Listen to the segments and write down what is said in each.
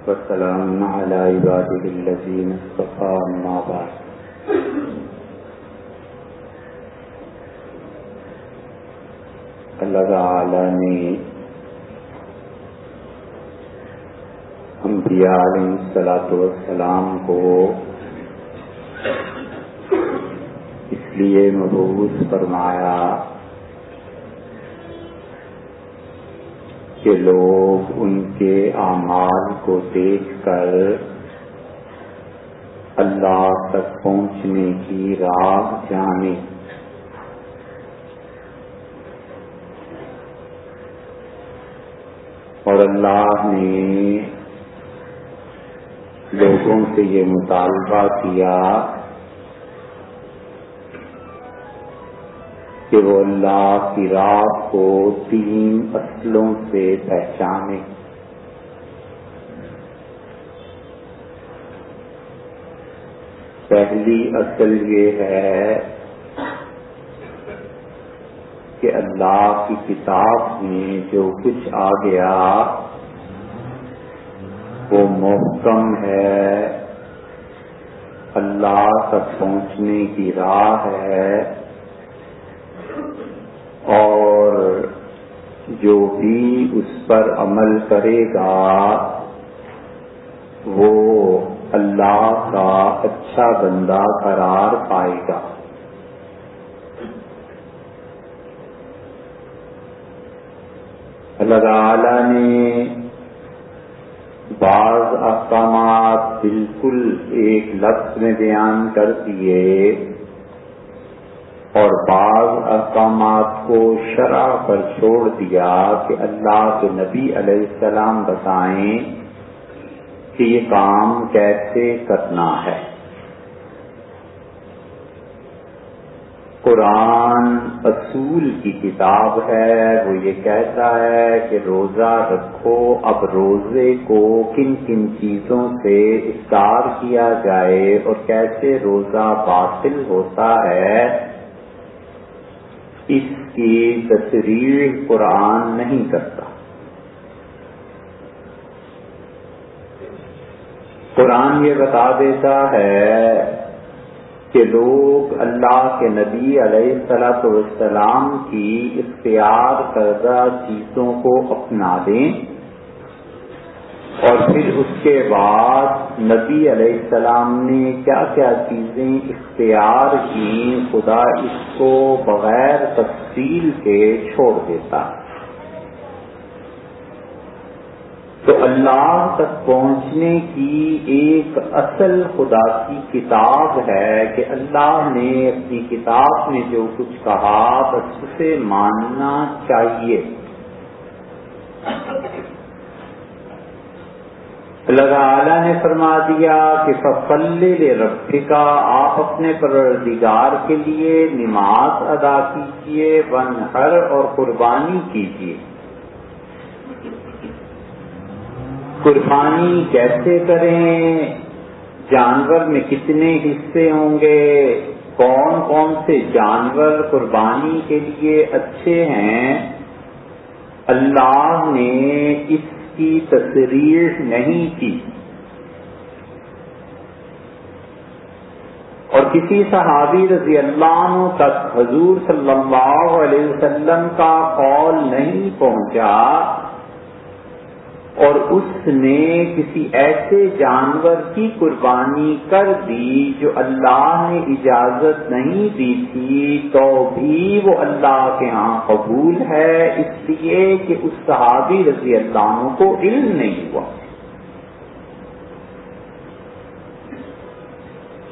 والسلام على عباده الذين اصطفى أما بعد اللہ تعالی نے انبیاء علیہ الصلوۃ والسلام کو اس لیے مبعوث فرمایا کہ لوگ ان کے اعمال کو دیکھ کر اللہ تک پہنچنے کی راہ جانیں۔ اور اللہ نے لوگوں سے یہ مطالبہ کیا کہ وہ اللہ کی راہ کو 3 اصلوں سے پہچانے۔ پہلی اصل یہ ہے کہ اللہ کی کتاب میں جو کچھ آ گیا وہ محکم ہے، اللہ تک پہنچنے کی راہ ہے، اور جو بھی اس پر عمل کرے گا وہ اللہ کا اچھا بندہ قرار پائے گا۔ اللہ تعالی نے بعض احکامات بالکل ایک لفظ میں بیان کر دیے اور بعض احکامات کو شرع پر چھوڑ دیا کہ اللہ کے نبی علیہ السلام بتائیں کہ یہ کام کیسے کرنا ہے۔ قرآن اصول کی کتاب ہے، وہ یہ کہتا ہے کہ روزہ رکھو، اب روزے کو کن کن چیزوں سے افطار کیا جائے اور کیسے روزہ باطل ہوتا ہے، اس کی تصریح قرآن نہیں کرتا۔ قرآن یہ بتا دیتا ہے کہ لوگ اللہ کے نبی علیہ الصلوۃ والسلام کی اختیار کردہ چیزوں کو اپنا دیں اور پھر اس کے بعد نبی علیہ السلام نے کیا کیا چیزیں اختیار کی خدا اس کو بغیر تفصیل کے چھوڑ دیتا۔ تو اللہ تک پہنچنے کی ایک اصل خدا کی کتاب ہے کہ اللہ نے اپنی کتاب میں جو کچھ کہا بس اسے ماننا چاہیے۔ اللہ تعالی نے فرما دیا کہ فَصَلِّ لِرَبِّكَ، آپ اپنے پروردگار کے لیے نماز ادا کیجیے، وَانْحَرْ، اور قربانی کیجیے۔ قربانی کیسے کریں، جانور میں کتنے حصے ہوں گے، کون کون سے جانور قربانی کے لیے اچھے ہیں، اللہ نے اس کی تصریح نہیں کی۔ اور کسی صحابی رضی اللہ عنہ تک حضور صلی اللہ علیہ وسلم کا قول نہیں پہنچا اور اس نے کسی ایسے جانور کی قربانی کر دی جو اللہ نے اجازت نہیں دی تھی، تو بھی وہ اللہ کے ہاں قبول ہے، اس لیے کہ اس صحابی رضی اللہ عنہ کو علم نہیں ہوا۔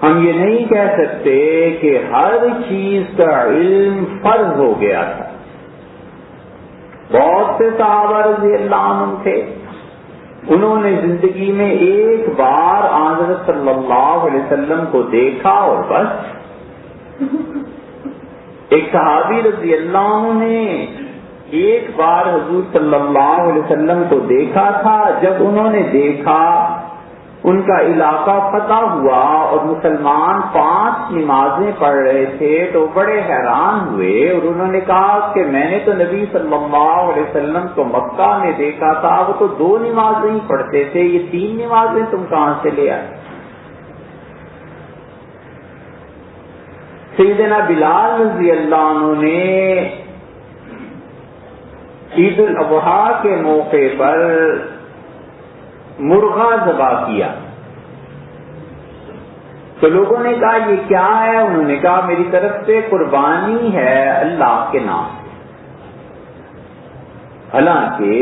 ہم یہ نہیں کہہ سکتے کہ ہر چیز کا علم فرض ہو گیا تھا۔ بہت سے صحابہ رضی اللہ عنہ تھے، انہوں نے زندگی میں ایک بار حضرت صلی اللہ علیہ وسلم کو دیکھا اور بس۔ ایک صحابی رضی اللہ عنہ نے ایک بار حضور صلی اللہ علیہ وسلم کو دیکھا تھا، جب انہوں نے دیکھا ان کا علاقہ فتح ہوا اور مسلمان 5 نمازیں پڑھ رہے تھے تو بڑے حیران ہوئے اور انہوں نے کہا کہ میں نے تو نبی صلی اللہ علیہ وسلم کو مکہ میں دیکھا تھا، وہ تو 2 نمازیں ہی پڑھتے تھے، یہ 3 نمازیں تم کہاں سے لے آئے؟ سیدنا بلال رضی اللہ عنہ نے عید الاضحیٰ کے موقع پر مرغا ذبح کیا تو لوگوں نے کہا یہ کیا ہے؟ انہوں نے کہا میری طرف سے قربانی ہے اللہ کے نام سے۔ حالانکہ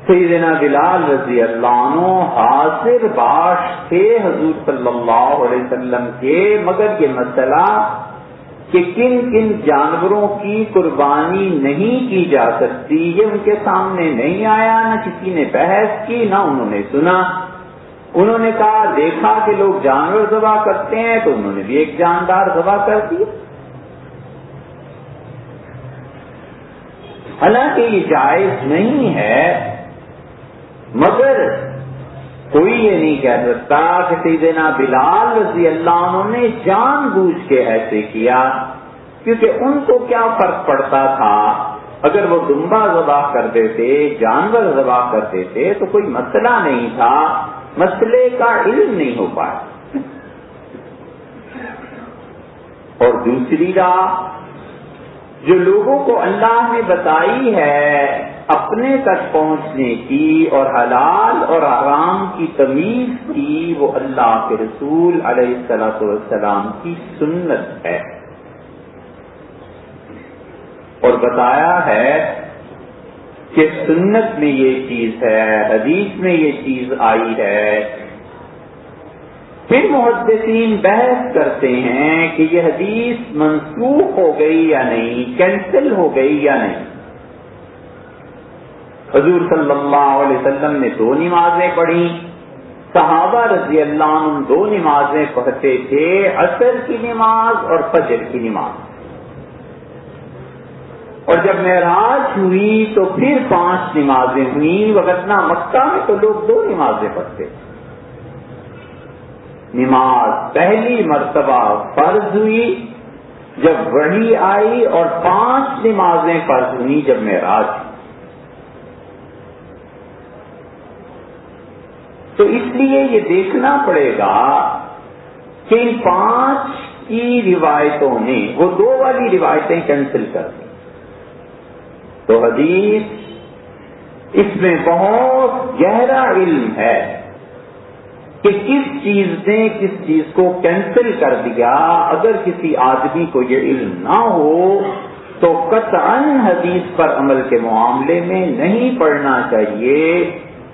سیدنا بلال رضی اللہ عنہ حاضر باش تھے حضور صلی اللہ علیہ وسلم کے، مگر یہ مسئلہ کہ کن کن جانوروں کی قربانی نہیں کی جا سکتی یہ ان کے سامنے نہیں آیا، نہ کسی نے بحث کی نہ انہوں نے سنا۔ انہوں نے کہا دیکھا کہ لوگ جانور ذبح کرتے ہیں تو انہوں نے بھی ایک جاندار ذبح کر دی۔ حالانکہ یہ جائز نہیں ہے، مگر کوئی یہ نہیں کہہ سکتا کہ سیدنا بلال رضی اللہ عنہ نے جان بوجھ کے ایسے کیا، کیونکہ ان کو کیا فرق پڑتا تھا؟ اگر وہ دمبا ذبح کر دیتے، جانور ذبح کر دیتے تو کوئی مسئلہ نہیں تھا، مسئلے کا علم نہیں ہو پایا۔ اور دوسری راہ جو لوگوں کو اللہ نے بتائی ہے اپنے تک پہنچنے کی اور حلال اور حرام کی تمیز کی، وہ اللہ کے رسول علیہ الصلوۃ والسلام کی سنت ہے، اور بتایا ہے کہ سنت میں یہ چیز ہے، حدیث میں یہ چیز آئی ہے۔ پھر محدثین بحث کرتے ہیں کہ یہ حدیث منسوخ ہو گئی یا نہیں، کینسل ہو گئی یا نہیں۔ حضور صلی اللہ علیہ وسلم نے 2 نمازیں پڑھی، صحابہ رضی اللہ عنہ 2 نمازیں پڑھتے تھے، عصر کی نماز اور فجر کی نماز، اور جب معراج ہوئی تو پھر 5 نمازیں ہوئیں، وگرنہ مکہ میں تو لوگ 2 نمازیں پڑھتے تھے۔ نماز پہلی مرتبہ فرض ہوئی جب وحی آئی، اور 5 نمازیں فرض ہوئی جب معراج ہوئی۔ تو اس لیے یہ دیکھنا پڑے گا کہ ان 5 کی روایتوں نے وہ 2 والی روایتیں کینسل کر دی، تو حدیث اس میں بہت گہرا علم ہے کہ کس چیز نے کس چیز کو کینسل کر دیا۔ اگر کسی آدمی کو یہ علم نہ ہو تو قطعاً حدیث پر عمل کے معاملے میں نہیں پڑھنا چاہیے،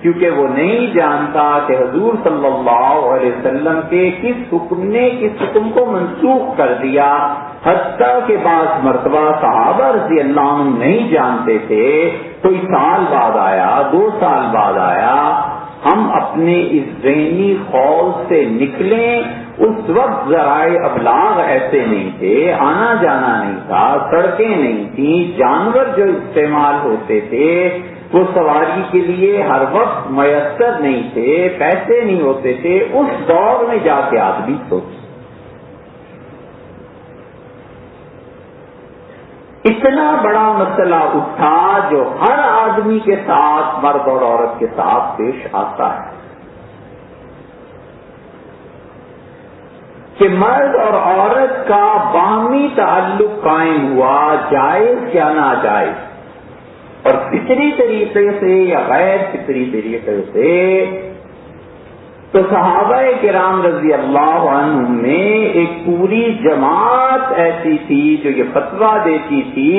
کیونکہ وہ نہیں جانتا کہ حضور صلی اللہ علیہ وسلم کے کس حکم نے کس حکم کو منسوخ کر دیا۔ حتیٰ کہ بعض مرتبہ صحابہ رضی اللہ عنہ نہیں جانتے تھے، کوئی سال بعد آیا، 2 سال بعد آیا۔ ہم اپنے اس ذہنی خوف سے نکلیں، اس وقت ذرائع ابلاغ ایسے نہیں تھے، آنا جانا نہیں تھا، سڑکیں نہیں تھیں، جانور جو استعمال ہوتے تھے وہ سواری کے لیے ہر وقت میسر نہیں تھے، پیسے نہیں ہوتے تھے۔ اس دور میں جا کے آدمی سوچ، اتنا بڑا مسئلہ اٹھا جو ہر آدمی کے ساتھ، مرد اور عورت کے ساتھ پیش آتا ہے، کہ مرد اور عورت کا باہمی تعلق قائم ہوا، جائز یا ناجائز، اور فطری طریقے سے یا غیر فطری طریقے سے۔ تو صحابہ کرام رضی اللہ عنہم میں ایک پوری جماعت ایسی تھی جو یہ فتویٰ دیتی تھی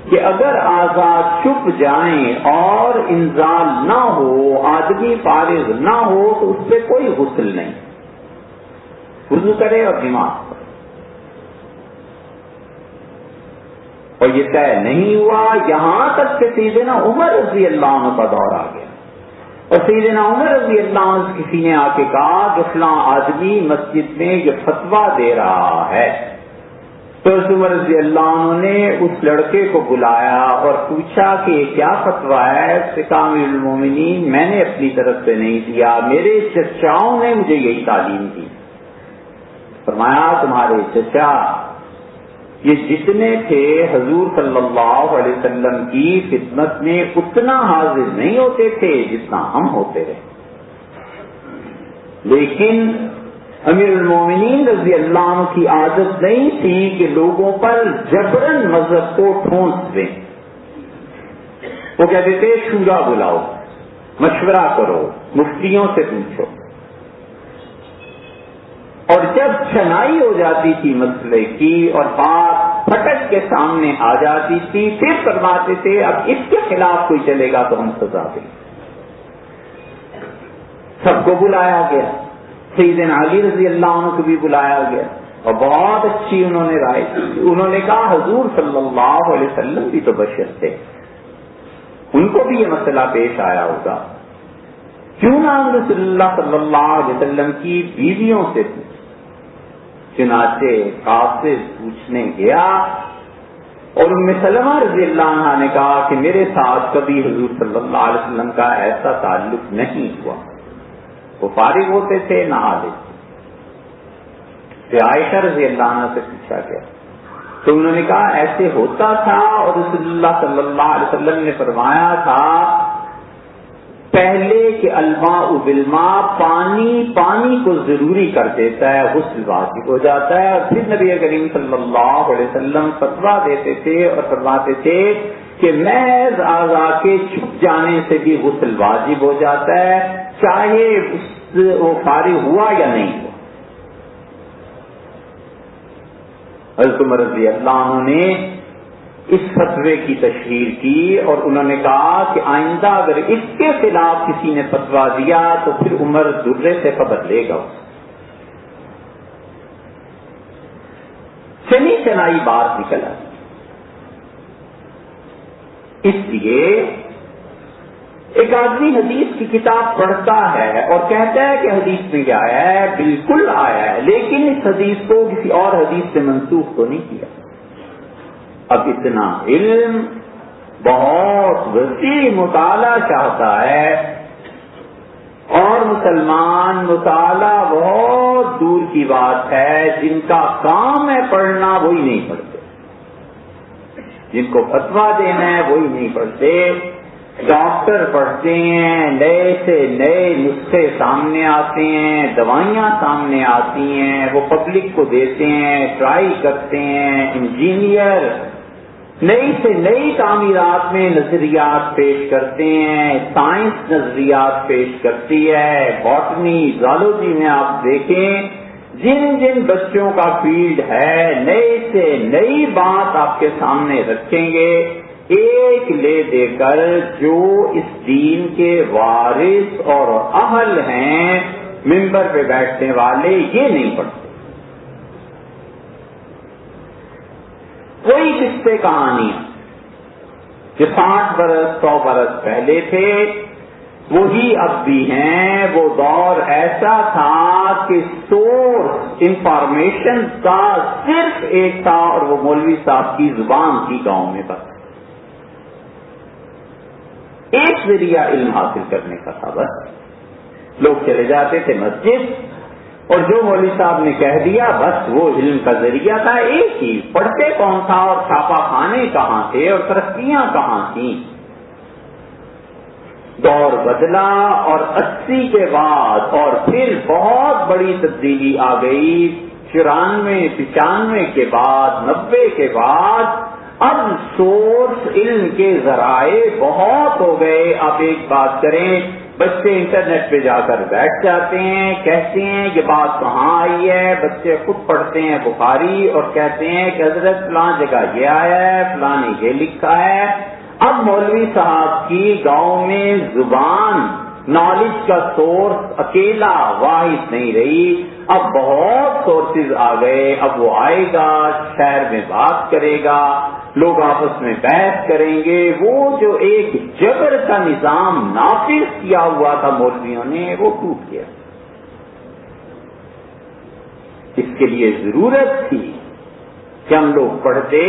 کہ اگر آزاد چھپ جائیں اور انزال نہ ہو، آدمی فارغ نہ ہو، تو اس پہ کوئی غسل نہیں، وضو کرے اور نماز پڑھے۔ اور یہ طے نہیں ہوا یہاں تک کہ سیدنا عمر رضی اللہ عنہ کا دور آ گیا، اور سیدنا عمر رضی اللہ عنہ سے کسی نے آ کے کہا کہ فلاں آدمی مسجد میں یہ فتویٰ دے رہا ہے تو عمر رضی اللہ عنہ نے اس لڑکے کو بلایا اور پوچھا کہ یہ کیا فتویٰ ہے؟ اس نے کہا امیر المومنین میں نے اپنی طرف سے نہیں دیا، میرے چچاؤں نے مجھے یہی تعلیم دی۔ فرمایا تمہارے چچا یہ جتنے تھے حضور صلی اللہ علیہ وسلم کی خدمت میں اتنا حاضر نہیں ہوتے تھے جتنا ہم ہوتے رہے، لیکن امیر المومنین رضی اللہ عنہ کی عادت نہیں تھی کہ لوگوں پر جبرن مذہب کو ٹھونس دیں۔ وہ کہتے تھے شورا بلاؤ، مشورہ کرو، مفتیوں سے پوچھو، اور جب چھنائی ہو جاتی تھی مسئلے کی اور بات پھٹک کے سامنے آ جاتی تھی پھر فرماتے تھے اب اس کے خلاف کوئی چلے گا تو ہم سزا دیں۔ سب کو بلایا گیا، سیدنا علی رضی اللہ عنہ کو بھی بلایا گیا اور بہت اچھی انہوں نے رائے دی۔ انہوں نے کہا حضور صلی اللہ علیہ وسلم بھی تو بشر تھے، ان کو بھی یہ مسئلہ پیش آیا ہوگا، کیوں نہ رسول اللہ صلی اللہ علیہ وسلم کی بیویوں سے پوچھ۔ چنانچہ قاصد پوچھنے گیا اور ام سلمہ رضی اللہ عنہ نے کہا کہ میرے ساتھ کبھی حضور صلی اللہ علیہ وسلم کا ایسا تعلق نہیں ہوا، وہ فارغ ہوتے تھے نہا لیتے۔ پھر عائشہ رضی اللہ عنہ سے پوچھا گیا تو انہوں نے کہا ایسے ہوتا تھا، اور رسول اللہ صلی اللہ علیہ وسلم نے فرمایا تھا پہلے کہ الماء بالماء، پانی کو ضروری کر دیتا ہے، غسل واجب ہو جاتا ہے، اور پھر نبی کریم صلی اللہ علیہ وسلم فتویٰ دیتے تھے اور فرماتے تھے کہ محض اعضاء کے چھپ جانے سے بھی غسل واجب ہو جاتا ہے، چاہے وہ فارغ ہوا یا نہیں ہوا۔ حضرت عمر رضی اللہ عنہ نے اس فتوے کی تشہیر کی اور انہوں نے کہا کہ آئندہ اگر اس کے خلاف کسی نے فتویٰ دیا تو پھر عمر درے سے خبر لے گا۔ چنی چنائی بات نکل آئی، اس لیے ایک آدمی حدیث کی کتاب پڑھتا ہے اور کہتا ہے کہ حدیث میں کیا آیا ہے، بالکل آیا ہے، لیکن اس حدیث کو کسی اور حدیث سے منسوخ تو نہیں کیا۔ اب اتنا علم بہت وسیع مطالعہ چاہتا ہے، اور مسلمان مطالعہ بہت دور کی بات ہے، جن کا کام ہے پڑھنا وہی نہیں پڑھتے، جن کو فتویٰ دینا ہے وہی نہیں پڑھتے۔ ڈاکٹر پڑھتے ہیں، نئے سے نئے نسخے سامنے آتے ہیں، دوائیاں سامنے آتی ہیں، وہ پبلک کو دیتے ہیں، ٹرائی کرتے ہیں۔ انجینئر نئی سے نئی تعمیرات میں نظریات پیش کرتے ہیں، سائنس نظریات پیش کرتی ہے۔ باٹنی، زالوجی میں آپ دیکھیں، جن جن بچوں کا فیلڈ ہے نئی سے نئی بات آپ کے سامنے رکھیں گے، ایک لے دے کر جو اس دین کے وارث اور اہل ہیں ممبر پہ بیٹھنے والے یہ نہیں پڑھتے۔ کوئی قصے کہانیاں جو 60 برس 100 برس پہلے تھے وہی اب بھی ہیں۔ وہ دور ایسا تھا کہ سورس انفارمیشن کا صرف ایک تھا اور وہ مولوی صاحب کی زبان تھی گاؤں میں، بس ایک ذریعہ علم حاصل کرنے کا تھا، بس لوگ چلے جاتے تھے مسجد اور جو مولوی صاحب نے کہہ دیا بس وہ علم کا ذریعہ تھا، ایک ہی۔ پڑھتے کون تھا اور چھاپا خانے کہاں تھے اور ترقیاں کہاں تھیں؟ دور بدلا اور 80 کے بعد اور پھر بہت بڑی تبدیلی آ گئی 94 95 کے بعد 90 کے بعد۔ اب سورس علم کے ذرائع بہت ہو گئے۔ آپ ایک بات کریں، بچے انٹرنیٹ پہ جا کر بیٹھ جاتے ہیں، کہتے ہیں یہ بات کہاں آئی ہے، بچے خود پڑھتے ہیں بخاری اور کہتے ہیں کہ حضرت فلاں جگہ یہ آیا ہے، فلاں نے یہ لکھا ہے۔ اب مولوی صاحب کی گاؤں میں زبان نالج کا سورس اکیلا واحد نہیں رہی، اب بہت سورسز آ گئے۔ اب وہ آئے گا، شہر میں بات کرے گا، لوگ آپس میں بحث کریں گے۔ وہ جو ایک جبر کا نظام نافذ کیا ہوا تھا مولویوں نے وہ ٹوٹ گیا۔ اس کے لیے ضرورت تھی کہ ہم لوگ پڑھتے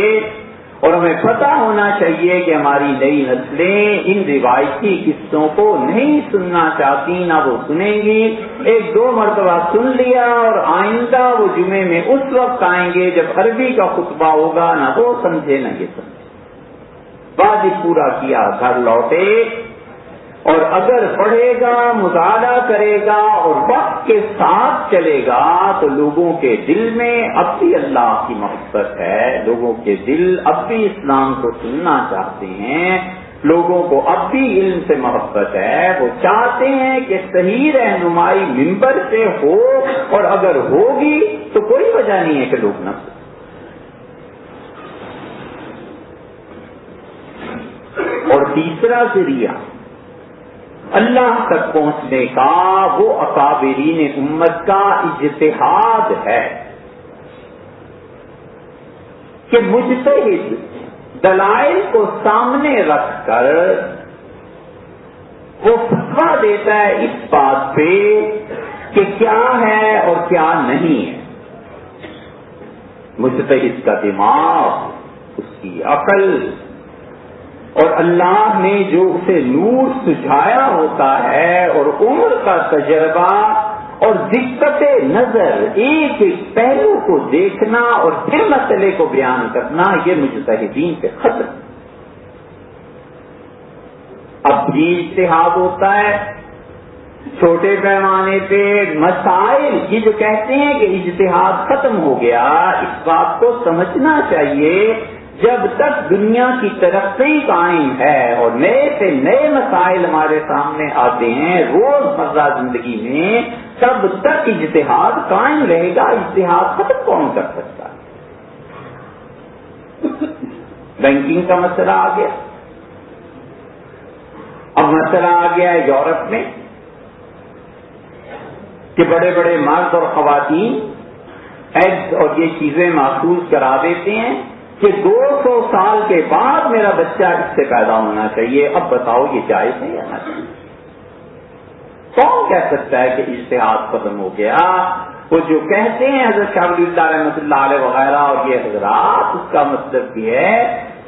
اور ہمیں پتہ ہونا چاہیے کہ ہماری نئی نسلیں ان روایتی قصوں کو نہیں سننا چاہتی، نہ وہ سنیں گی۔ ایک دو مرتبہ سن لیا اور آئندہ وہ جمعے میں اس وقت آئیں گے جب عربی کا خطبہ ہوگا، نہ وہ سمجھے نہ یہ سمجھے۔ واجب پورا کیا، گھر لوٹے، اور اگر پڑھے گا، مطالعہ کرے گا اور وقت کے ساتھ چلے گا تو لوگوں کے دل میں اب بھی اللہ کی محبت ہے، لوگوں کے دل اب بھی اسلام کو سننا چاہتے ہیں، لوگوں کو اب بھی علم سے محبت ہے، وہ چاہتے ہیں کہ صحیح رہنمائی منبر سے ہو، اور اگر ہوگی تو کوئی وجہ نہیں ہے کہ لوگ نہ سنیں۔ اور تیسرا ذریعہ اللہ تک پہنچنے کا وہ اکابرین امت کا اجتہاد ہے کہ مجتہد دلائل کو سامنے رکھ کر وہ فتویٰ دیتا ہے اس بات پہ کہ کیا ہے اور کیا نہیں ہے۔ مجتہد کا دماغ، اس کی عقل، اور اللہ نے جو اسے نور سجھایا ہوتا ہے، اور عمر کا تجربہ اور دقت نظر، ایک ایک پہلو کو دیکھنا اور پھر مسئلے کو بیان کرنا، یہ مجتہدین پہ ختم۔ اب بھی اجتہاد ہوتا ہے چھوٹے پیمانے پہ مسائل، یہ جو کہتے ہیں کہ اجتہاد ختم ہو گیا، اس بات کو سمجھنا چاہیے جب تک دنیا کی ترقی قائم ہے اور نئے سے نئے مسائل ہمارے سامنے آتے ہیں روز مرہ زندگی میں، تب تک اجتہاد قائم رہے گا۔ اجتہاد ختم کون کر سکتا ہے؟ بینکنگ کا مسئلہ آ گیا، اب مسئلہ آ گیا ہے یورپ میں کہ بڑے بڑے مرد اور خواتین ایگز اور یہ چیزیں محفوظ کرا دیتے ہیں کہ 200 سال کے بعد میرا بچہ اس سے پیدا ہونا چاہیے۔ اب بتاؤ یہ جائز ہے یا نہیں؟ کون کہہ سکتا ہے کہ اجتہاد ختم ہو گیا؟ وہ جو کہتے ہیں حضرت شاہ ولی اللہ رحمۃ اللہ علیہ وغیرہ اور یہ حضرات، اس کا مطلب یہ ہے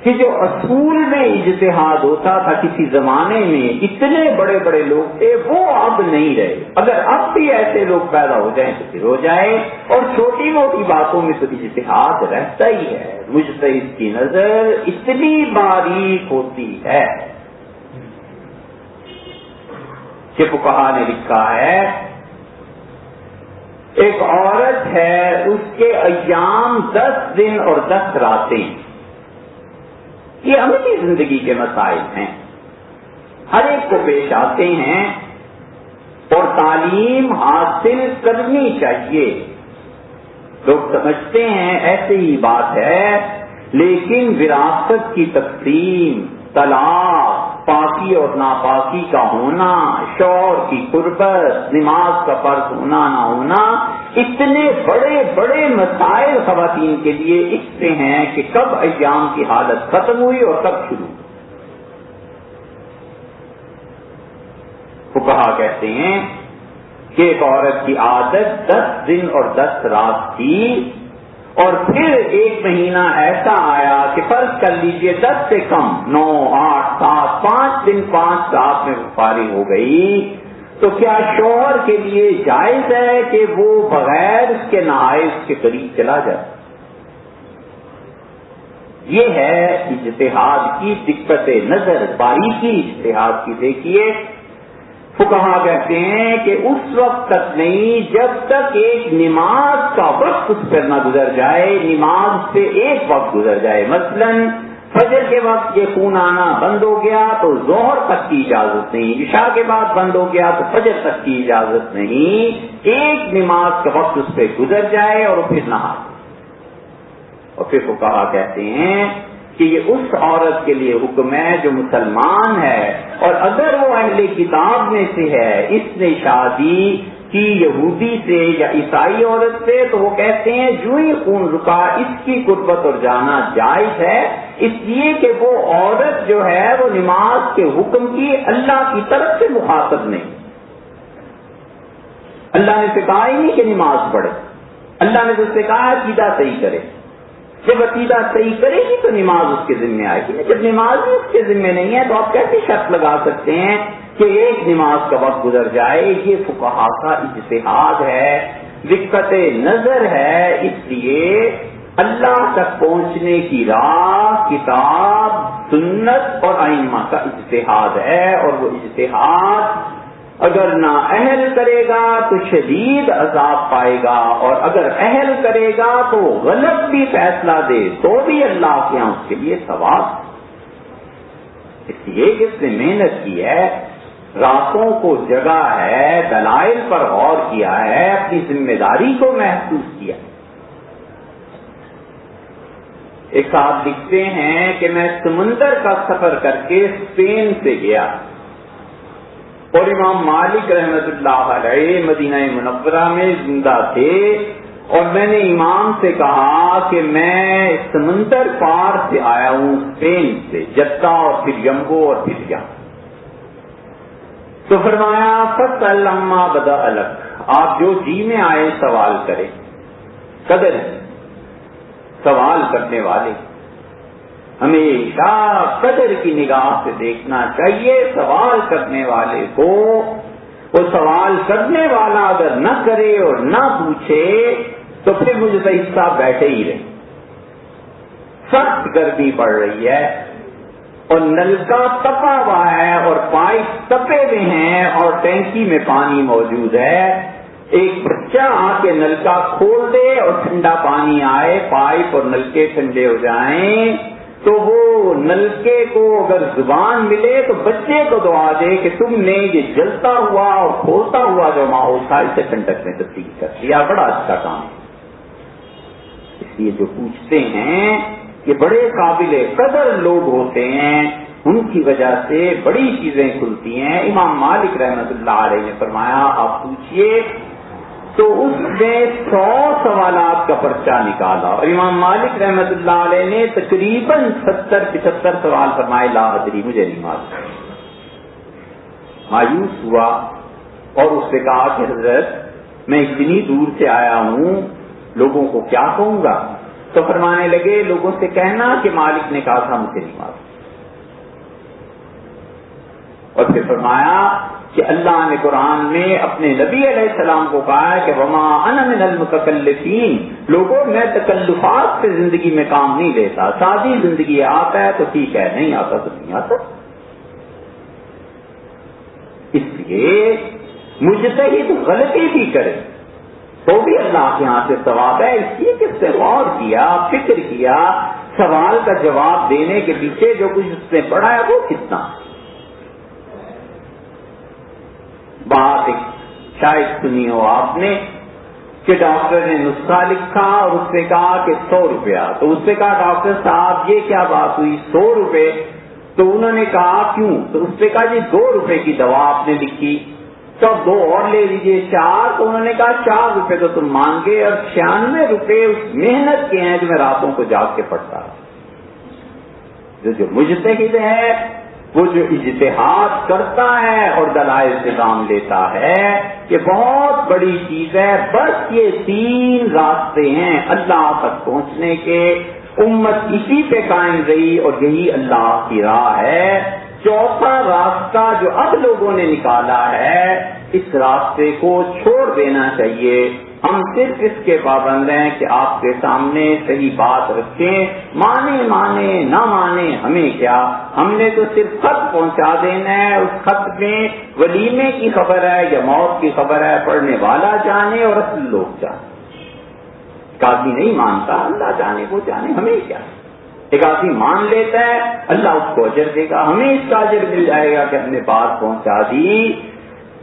کہ جو اصول میں اجتہاد ہوتا تھا کسی زمانے میں، اتنے بڑے بڑے لوگ تھے، وہ اب نہیں رہے۔ اگر اب بھی ایسے لوگ پیدا ہو جائیں تو پھر ہو جائے، اور چھوٹی موٹی باتوں میں تو اجتہاد رہتا ہی ہے۔ مجتہد کی نظر اتنی باریک ہوتی ہے کہ فقہا نے لکھا ہے ایک عورت ہے، اس کے ایام 10 دن اور 10 راتیں، یہ عملی زندگی کے مسائل ہیں، ہر ایک کو پیش آتے ہیں، اور تعلیم حاصل کرنی چاہیے۔ لوگ سمجھتے ہیں ایسے ہی بات ہے، لیکن وراثت کی تقسیم، طلاق، پاکی اور ناپاکی کا ہونا، شوہر کی قربت، نماز کا فرض ہونا نہ ہونا، اتنے بڑے بڑے مسائل خواتین کے لیے اس سے ہیں کہ کب ایام کی حالت ختم ہوئی اور کب شروع۔ فقہا کہتے ہیں کہ ایک عورت کی عادت 10 دن اور 10 رات تھی، اور پھر ایک مہینہ ایسا آیا کہ فرض کر لیجئے 10 سے کم 9، 8، 7، 5 دن 5 رات میں فارغ ہو گئی، تو کیا شوہر کے لیے جائز ہے کہ وہ بغیر اس کے نہائے اس کے قریب چلا جائے؟ یہ ہے اجتہاد کی دقت نظر، باریکی اجتہاد کی۔ دیکھیے فقہا کہتے ہیں کہ اس وقت تک نہیں جب تک ایک نماز کا وقت اس پر نہ گزر جائے، نماز سے ایک وقت گزر جائے۔ مثلا فجر کے وقت یہ خون آنا بند ہو گیا تو ظہر تک کی اجازت نہیں، عشاء کے بعد بند ہو گیا تو فجر تک کی اجازت نہیں، ایک نماز کا وقت اس پہ گزر جائے اور پھر نہا۔ اور پھر فقہا کہتے ہیں کہ یہ اس عورت کے لیے حکم ہے جو مسلمان ہے، اور اگر وہ اہل کتاب میں سے ہے، اس نے شادی کی یہودی سے یا عیسائی عورت سے، تو وہ کہتے ہیں جو ہی خون رکا اس کی قربت اور جانا جائز ہے، اس لیے کہ وہ عورت جو ہے وہ نماز کے حکم کی اللہ کی طرف سے مخاطب نہیں۔ اللہ نے اسے کہا ہی نہیں کہ نماز پڑھے، اللہ نے تو اسے کہا عقیدہ صحیح کرے۔ جب عقیدہ صحیح کرے گی تو نماز اس کے ذمہ آئے گی. جب نماز بھی اس کے ذمہ نہیں ہے تو آپ کیسے شرط لگا سکتے ہیں کہ ایک نماز کا وقت گزر جائے؟ یہ فقہا کا اجتہاد ہے، دقت نظر ہے. اس لیے اللہ تک پہنچنے کی راہ کتاب، سنت اور ائمہ کا اجتہاد ہے، اور وہ اجتہاد اگر نا اہل کرے گا تو شدید عذاب پائے گا، اور اگر اہل کرے گا تو غلط بھی فیصلہ دے تو بھی اللہ کے یہاں اس کے لیے ثواب. اس لیے اس نے محنت کی ہے، راتوں کو جگہ ہے، دلائل پر غور کیا ہے، اپنی ذمہ داری کو محسوس کیا. ایک صاحب لکھتے ہیں کہ میں سمندر کا سفر کر کے اسپین سے گیا، اور امام مالک رحمت اللہ علیہ مدینہ منورہ میں زندہ تھے، اور میں نے امام سے کہا کہ میں سمندر پار سے آیا ہوں، اسپین سے، جدہ اور پھر یمبو اور پھر یہاں. تو فرمایا فَاسْأَلْ عَمَّا بَدَأَ لَكَ، آپ جو جی میں آئے سوال کریں. قدر ہے سوال کرنے والے، ہمیشہ قدر کی نگاہ سے دیکھنا چاہیے سوال کرنے والے کو. وہ سوال کرنے والا اگر نہ کرے اور نہ پوچھے تو پھر مجھے تو حصہ بیٹھے ہی رہے. سخت گرمی پڑ رہی ہے اور نلکا تپا ہوا ہے اور پائپ تپے ہوئے ہیں اور ٹینکی میں پانی موجود ہے. ایک بچہ آ کے نلکا کھول دے اور ٹھنڈا پانی آئے، پائپ اور نلکے ٹھنڈے ہو جائیں، تو وہ نلکے کو اگر زبان ملے تو بچے کو دعا دے کہ تم نے یہ جلتا ہوا اور کھولتا ہوا جو ماحول تھا اسے ٹھنڈک میں تبدیل کر دیا، بڑا اچھا کام ہے. اس لیے جو پوچھتے ہیں یہ بڑے قابل قدر لوگ ہوتے ہیں، ان کی وجہ سے بڑی چیزیں کھلتی ہیں. امام مالک رحمت اللہ علیہ نے فرمایا آپ پوچھئے، تو اس نے 100 سوالات کا پرچہ نکالا، اور امام مالک رحمت اللہ علیہ نے تقریباً 70-75 سوال فرمائے لا ادری، مجھے نہیں معلوم. مایوس ہوا اور اس سے کہا کہ حضرت میں اتنی دور سے آیا ہوں، لوگوں کو کیا کہوں گا؟ تو فرمانے لگے لوگوں سے کہنا کہ مالک نے کہا تھا مجھے نہیں معلوم. اور پھر فرمایا کہ اللہ نے قرآن میں اپنے نبی علیہ السلام کو کہا ہے کہ وما انا من المتکلفین، لوگوں میں تکلفات سے زندگی میں کام نہیں لیتا. سادی زندگی آتا ہے تو ٹھیک ہے، نہیں آتا تو نہیں آتا. اس لیے مجتہد غلطی بھی کرے تو بھی اللہ کے ہاں سے ثواب ہے. اس لیے کہ اس نے غور کیا، فکر کیا، سوال کا جواب دینے کے پیچھے جو کچھ اس نے پڑھا ہے وہ کتنا. بات ایک شاید سنی ہو آپ نے کہ ڈاکٹر نے نسخہ لکھا اور اس سے کہا کہ 100 روپیہ. تو اس سے کہا ڈاکٹر صاحب یہ کیا بات ہوئی 100 روپے؟ تو انہوں نے کہا کیوں؟ تو اس سے کہا جی 2 روپے کی دوا آپ نے لکھی، تو 2 اور لے لیجیے 4. تو انہوں نے کہا 4 روپے تو تم مانگے اور 96 روپے اس محنت کے ہیں جو میں راتوں کو جاگ کے پڑھتا. جو مجتہد ہے، وہ جو اجتہاد کرتا ہے اور دلائل سے کام لیتا ہے، یہ بہت بڑی چیز ہے. بس یہ 3 راستے ہیں اللہ تک پہنچنے کے. امت اسی پہ قائم رہی اور یہی اللہ کی راہ ہے. 4تھا راستہ جو اب لوگوں نے نکالا ہے، اس راستے کو چھوڑ دینا چاہیے. ہم صرف اس کے پابند ہیں کہ آپ کے سامنے صحیح بات رکھیں، مانے نہ مانے ہمیں کیا، ہم نے تو صرف خط پہنچا دینا ہے. اس خط میں ولیمے کی خبر ہے یا موت کی خبر ہے، پڑھنے والا جانے اور اصل لوگ جانے. ایک آدمی نہیں مانتا، اللہ جانے وہ جانے، ہمیں کیا. ایک آدمی مان لیتا ہے، اللہ اس کو اجر دے گا، ہمیں اس کا اجر مل جائے گا کہ ہم نے بات پہنچا دی.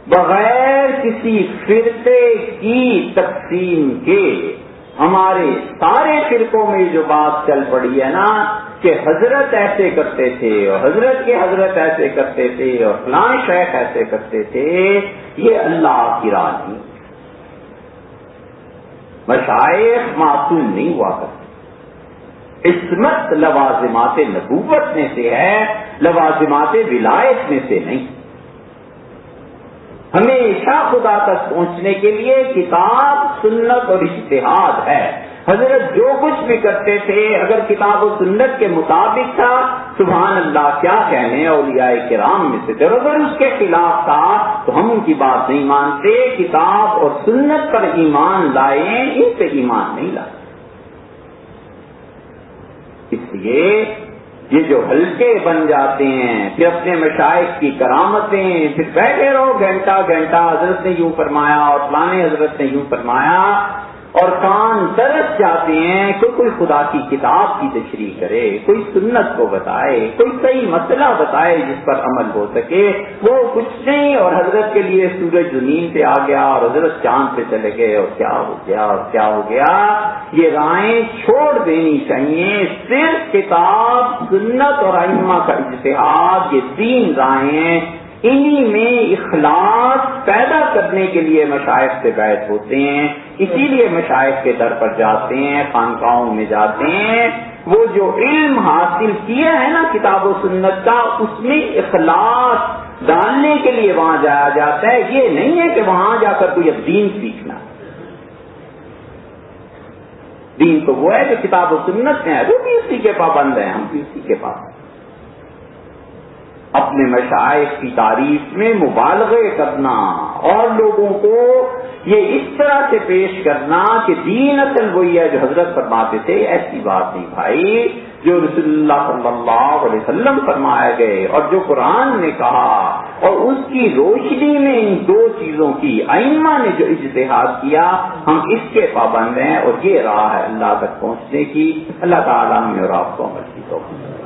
بغیر کسی فرقے کی تقسیم کے ہمارے سارے فرقوں میں جو بات چل پڑی ہے نا کہ حضرت ایسے کرتے تھے اور حضرت کے حضرت ایسے کرتے تھے اور فلاں شیخ ایسے کرتے تھے، یہ اللہ کی راہ نہیں. مشائخ معصوم نہیں ہوا کرتے. عصمت لوازمات نبوت میں سے ہے، لوازمات ولایت میں سے نہیں. ہمیشہ خدا تک پہنچنے کے لیے کتاب، سنت اور اجتہاد ہے. حضرت جو کچھ بھی کرتے تھے اگر کتاب و سنت کے مطابق تھا سبحان اللہ کیا کہنے اولیاء کرام میں سے تھے، اور اگر اس کے خلاف تھا تو ہم ان کی بات نہیں مانتے، کتاب اور سنت پر ایمان لائیں، ان پہ ایمان نہیں لائیں۔ اس لیے یہ جو حلقے بن جاتے ہیں پھر اپنے مشائخ کی کرامتیں، پھر بیٹھے رہو گھنٹہ گھنٹہ حضرت نے یوں فرمایا اور فلانے حضرت نے یوں فرمایا، اور کان ترس جاتے ہیں کہ کوئی خدا کی کتاب کی تشریح کرے، کوئی سنت کو بتائے، کوئی صحیح مسئلہ بتائے جس پر عمل ہو سکے، وہ کچھ نہیں، اور حضرت کے لیے سورج زمین پہ آ گیا اور حضرت چاند پہ چلے گئے اور کیا ہو گیا اور کیا ہو گیا۔ یہ رائیں چھوڑ دینی چاہیے، صرف کتاب سنت اور ائمہ کا اجتہاد، یہ تین رائیں، انہی میں اخلاص پیدا کرنے کے لیے مشائخ سے بیعت ہوتے ہیں، اسی لیے مشائخ کے در پر جاتے ہیں، خانقاہوں میں جاتے ہیں۔ وہ جو علم حاصل کیا ہے نا کتاب و سنت کا، اس میں اخلاص ڈالنے کے لیے وہاں جایا جاتا ہے، یہ نہیں ہے کہ وہاں جا کر کوئی اب دین سیکھنا۔ دین تو وہ ہے کہ کتاب و سنت میں ہے، وہ بھی اسی کے پابند ہیں، ہم بھی اسی کے پابند۔ اپنے مشائخ کی تعریف میں مبالغے کرنا اور لوگوں کو یہ اس طرح سے پیش کرنا کہ دین اصل وہی ہے جو حضرت فرماتے تھے، ایسی بات نہیں بھائی۔ جو رسول اللہ صلی اللہ علیہ وسلم فرمائے گئے اور جو قرآن نے کہا، اور اس کی روشنی میں ان دو چیزوں کی ائمہ نے جو اجتہاد کیا، ہم اس کے پابند ہیں، اور یہ راہ ہے اللہ تک پہنچنے کی۔ اللہ تعالیٰ ہمیں اور آپ کو عمل کی توفیق۔